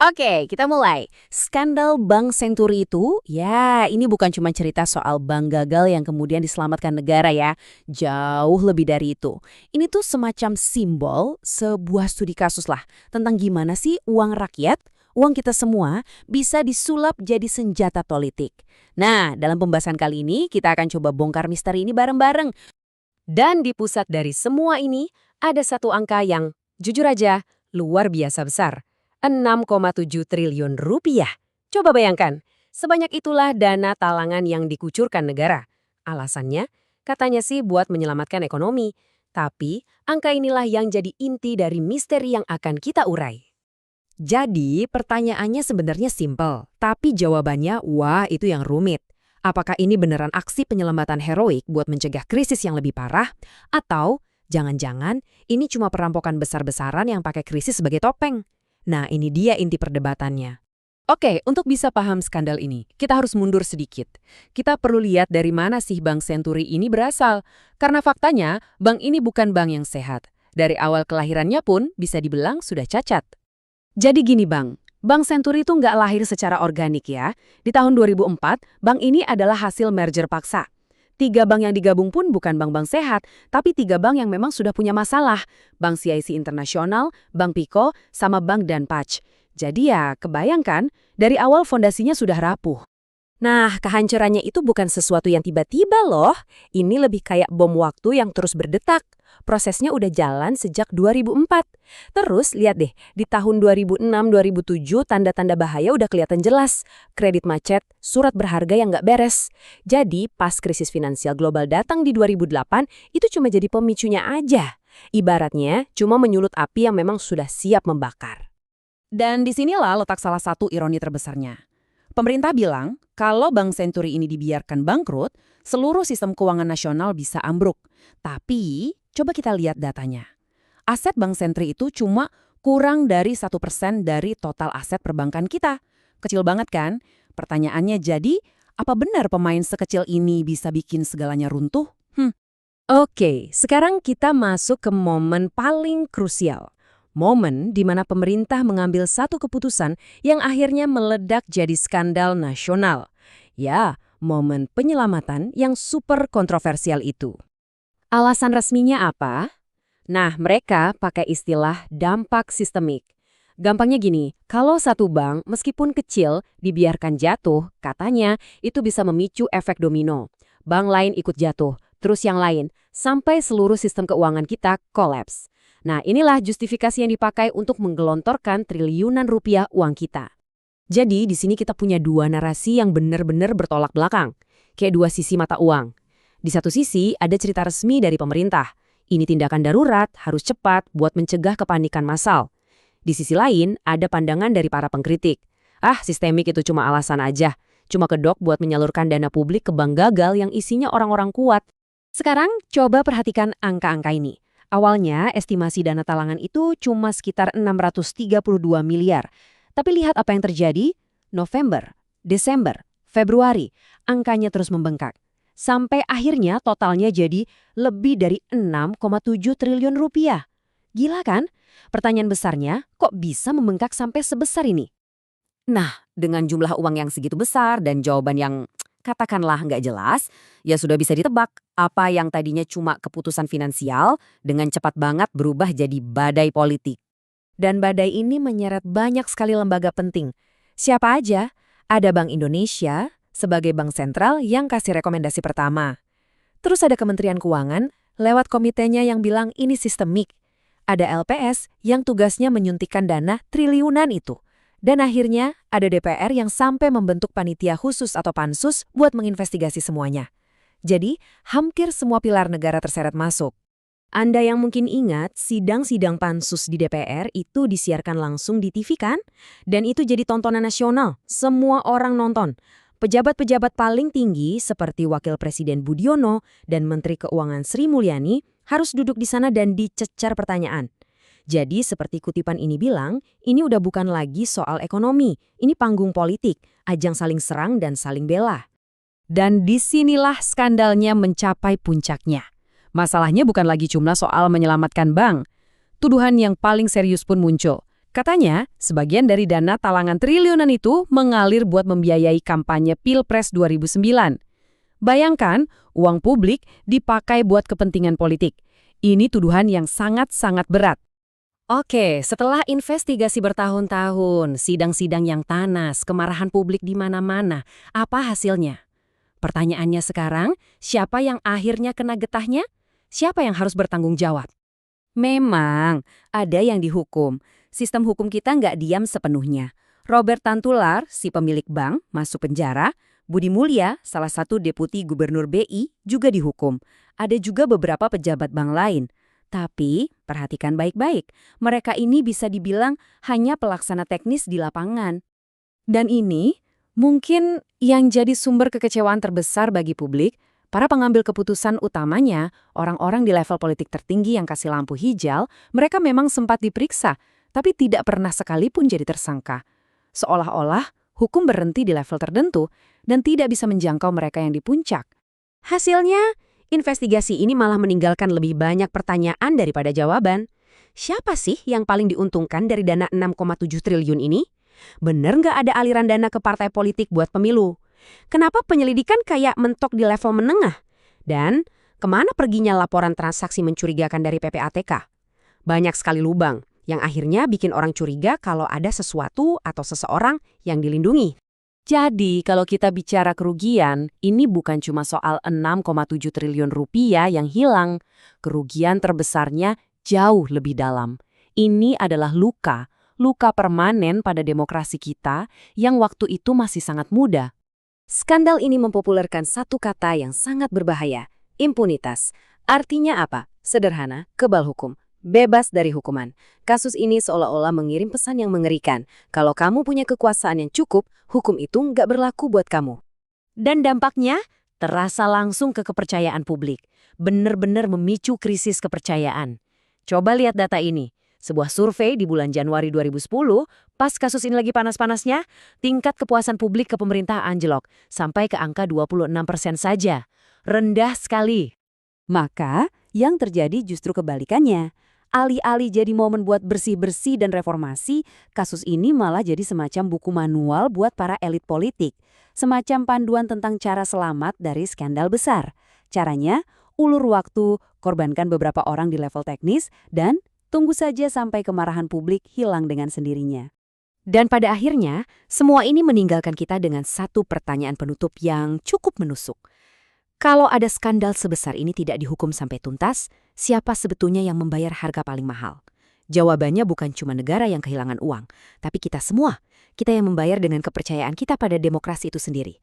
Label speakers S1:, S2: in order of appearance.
S1: Oke, kita mulai. Skandal Bank Senturi itu, ya ini bukan cuma cerita soal bank gagal yang kemudian diselamatkan negara ya. Jauh lebih dari itu. Ini tuh semacam simbol sebuah studi kasus lah. Tentang gimana sih uang rakyat, uang kita semua, bisa disulap jadi senjata politik. Nah, dalam pembahasan kali ini, kita akan coba bongkar misteri ini bareng-bareng. Dan di pusat dari semua ini, ada satu angka yang, jujur aja, luar biasa besar. 6,7 triliun rupiah. Coba bayangkan, sebanyak itulah dana talangan yang dikucurkan negara. Alasannya, katanya sih buat menyelamatkan ekonomi. Tapi, angka inilah yang jadi inti dari misteri yang akan kita urai.
S2: Jadi, pertanyaannya sebenarnya simpel, tapi jawabannya, wah itu yang rumit. Apakah ini beneran aksi penyelamatan heroik buat mencegah krisis yang lebih parah? Atau, jangan-jangan ini cuma perampokan besar-besaran yang pakai krisis sebagai topeng? Nah, ini dia inti perdebatannya. Oke, untuk bisa paham skandal ini, kita harus mundur sedikit. Kita perlu lihat dari mana sih Bank Senturi ini berasal. Karena faktanya, bank ini bukan bank yang sehat. Dari awal kelahirannya pun bisa dibilang sudah cacat. Jadi gini Bang, Bank Senturi itu nggak lahir secara organik ya. Di tahun 2004, bank ini adalah hasil merger paksa. 3 bank yang digabung pun bukan bank-bank sehat, tapi 3 bank yang memang sudah punya masalah. Bank CIC Internasional, Bank Piko, sama Bank Danpach. Jadi ya, kebayangkan, dari awal fondasinya sudah rapuh. Nah, kehancurannya itu bukan sesuatu yang tiba-tiba loh. Ini lebih kayak bom waktu yang terus berdetak. Prosesnya udah jalan sejak 2004. Terus, lihat deh, di tahun 2006-2007 tanda-tanda bahaya udah kelihatan jelas. Kredit macet, surat berharga yang nggak beres. Jadi, pas krisis finansial global datang di 2008, itu cuma jadi pemicunya aja. Ibaratnya, cuma menyulut api yang memang sudah siap membakar. Dan disinilah letak salah satu ironi terbesarnya. Pemerintah bilang, kalau Bank Senturi ini dibiarkan bangkrut, seluruh sistem keuangan nasional bisa ambruk. Tapi, coba kita lihat datanya. Aset Bank Senturi itu cuma kurang dari 1% dari total aset perbankan kita. Kecil banget kan? Pertanyaannya jadi, apa benar pemain sekecil ini bisa bikin segalanya runtuh? Oke, sekarang kita masuk ke momen paling krusial. Momen di mana pemerintah mengambil satu keputusan yang akhirnya meledak jadi skandal nasional. Ya, momen penyelamatan yang super kontroversial itu. Alasan resminya apa? Nah, mereka pakai istilah dampak sistemik. Gampangnya gini, kalau satu bank meskipun kecil dibiarkan jatuh, katanya itu bisa memicu efek domino. Bank lain ikut jatuh, terus yang lain, sampai seluruh sistem keuangan kita kolaps. Nah, inilah justifikasi yang dipakai untuk menggelontorkan triliunan rupiah uang kita. Jadi, di sini kita punya 2 narasi yang benar-benar bertolak belakang. Kayak 2 sisi mata uang. Di satu sisi, ada cerita resmi dari pemerintah. Ini tindakan darurat, harus cepat buat mencegah kepanikan massal. Di sisi lain, ada pandangan dari para pengkritik. Sistemik itu cuma alasan aja. Cuma kedok buat menyalurkan dana publik ke bank gagal yang isinya orang-orang kuat. Sekarang, coba perhatikan angka-angka ini. Awalnya, estimasi dana talangan itu cuma sekitar 632 miliar. Tapi lihat apa yang terjadi. November, Desember, Februari, angkanya terus membengkak. Sampai akhirnya totalnya jadi lebih dari 6,7 triliun rupiah. Gila kan? Pertanyaan besarnya, kok bisa membengkak sampai sebesar ini? Nah, dengan jumlah uang yang segitu besar dan jawaban yang katakanlah nggak jelas, ya sudah bisa ditebak apa yang tadinya cuma keputusan finansial dengan cepat banget berubah jadi badai politik. Dan badai ini menyeret banyak sekali lembaga penting. Siapa aja? Ada Bank Indonesia sebagai bank sentral yang kasih rekomendasi pertama. Terus ada Kementerian Keuangan lewat komitenya yang bilang ini sistemik. Ada LPS yang tugasnya menyuntikkan dana triliunan itu. Dan akhirnya ada DPR yang sampai membentuk panitia khusus atau pansus buat menginvestigasi semuanya. Jadi, hampir semua pilar negara terseret masuk. Anda yang mungkin ingat, sidang-sidang pansus di DPR itu disiarkan langsung di TV kan? Dan itu jadi tontonan nasional, semua orang nonton. Pejabat-pejabat paling tinggi seperti Wakil Presiden Budiono dan Menteri Keuangan Sri Mulyani harus duduk di sana dan dicecar pertanyaan. Jadi seperti kutipan ini bilang, ini udah bukan lagi soal ekonomi, ini panggung politik, ajang saling serang dan saling bela. Dan disinilah skandalnya mencapai puncaknya. Masalahnya bukan lagi cuma soal menyelamatkan bank. Tuduhan yang paling serius pun muncul.
S1: Katanya, sebagian dari dana talangan triliunan itu mengalir buat membiayai kampanye Pilpres 2009. Bayangkan, uang publik dipakai buat kepentingan politik. Ini tuduhan yang sangat-sangat berat. Oke, setelah investigasi bertahun-tahun, sidang-sidang yang panas, kemarahan publik di mana-mana, apa hasilnya? Pertanyaannya sekarang, siapa yang akhirnya kena getahnya? Siapa yang harus bertanggung jawab? Memang, ada yang dihukum. Sistem hukum kita nggak diam sepenuhnya. Robert Tantular, si pemilik bank, masuk penjara. Budi Mulya, salah satu deputi gubernur BI, juga dihukum. Ada juga beberapa pejabat bank lain. Tapi, perhatikan baik-baik, mereka ini bisa dibilang hanya pelaksana teknis di lapangan. Dan ini mungkin yang jadi sumber kekecewaan terbesar bagi publik. Para pengambil keputusan utamanya, orang-orang di level politik tertinggi yang kasih lampu hijau, mereka memang sempat diperiksa, tapi tidak pernah sekalipun jadi tersangka. Seolah-olah hukum berhenti di level tertentu dan tidak bisa menjangkau mereka yang di puncak. Hasilnya, investigasi ini malah meninggalkan lebih banyak pertanyaan daripada jawaban. Siapa sih yang paling diuntungkan dari dana 6,7 triliun ini? Bener nggak ada aliran dana ke partai politik buat pemilu? Kenapa penyelidikan kayak mentok di level menengah? Dan kemana perginya laporan transaksi mencurigakan dari PPATK? Banyak sekali lubang yang akhirnya bikin orang curiga kalau ada sesuatu atau seseorang yang dilindungi. Jadi, kalau kita bicara kerugian, ini bukan cuma soal 6,7 triliun rupiah yang hilang. Kerugian terbesarnya jauh lebih dalam. Ini adalah luka permanen pada demokrasi kita yang waktu itu masih sangat muda. Skandal ini mempopulerkan satu kata yang sangat berbahaya, impunitas. Artinya apa? Sederhana, kebal hukum. Bebas dari hukuman. Kasus ini seolah-olah mengirim pesan yang mengerikan. Kalau kamu punya kekuasaan yang cukup, hukum itu nggak berlaku buat kamu. Dan dampaknya terasa langsung ke kepercayaan publik. Benar-benar memicu krisis kepercayaan. Coba lihat data ini. Sebuah survei di bulan Januari 2010, pas kasus ini lagi panas-panasnya, tingkat kepuasan publik ke pemerintah anjlok, sampai ke angka 26% saja. Rendah sekali. Maka, yang terjadi justru kebalikannya. Alih-alih jadi momen buat bersih-bersih dan reformasi, kasus ini malah jadi semacam buku manual buat para elit politik. Semacam panduan tentang cara selamat dari skandal besar. Caranya, ulur waktu, korbankan beberapa orang di level teknis, dan tunggu saja sampai kemarahan publik hilang dengan sendirinya. Dan pada akhirnya, semua ini meninggalkan kita dengan satu pertanyaan penutup yang cukup menusuk. Kalau ada skandal sebesar ini tidak dihukum sampai tuntas, siapa sebetulnya yang membayar harga paling mahal? Jawabannya bukan cuma negara yang kehilangan uang, tapi kita semua. Kita yang membayar dengan kepercayaan kita pada demokrasi itu sendiri.